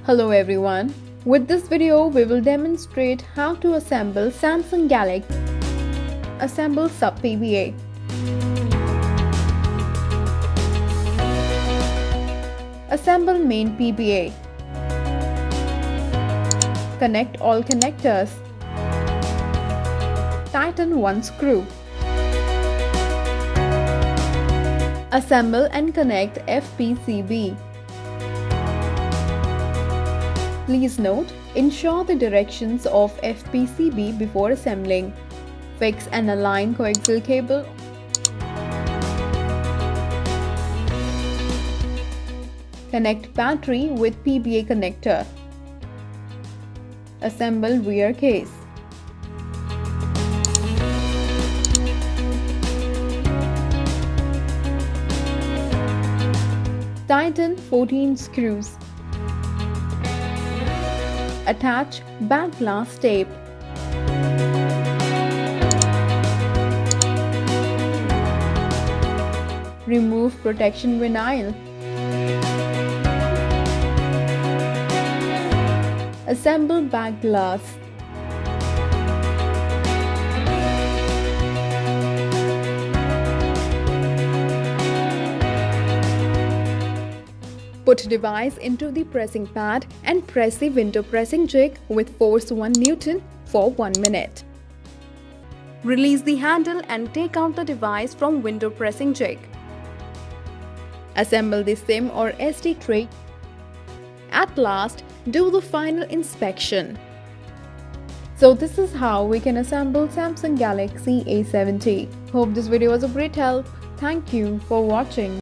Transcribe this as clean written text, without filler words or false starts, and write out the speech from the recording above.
Hello everyone. With this video, we will demonstrate how to assemble Samsung Galaxy Assemble Sub PBA. Assemble Main PBA. Connect all connectors. Tighten one screw. Assemble and connect FPCB. Please note, ensure the directions of FPCB before assembling. Fix and align coaxial cable. Connect battery with PBA connector. Assemble rear case. Tighten 14 screws. Attach back glass tape. Remove protection vinyl. Assemble back glass. Put device into the pressing pad and press the window pressing jig with force 1 Newton for 1 minute. Release the handle and take out the device from window pressing jig. Assemble the SIM or SD tray. At last, do the final inspection. So this is how we can assemble Samsung Galaxy A70. Hope this video was of great help. Thank you for watching.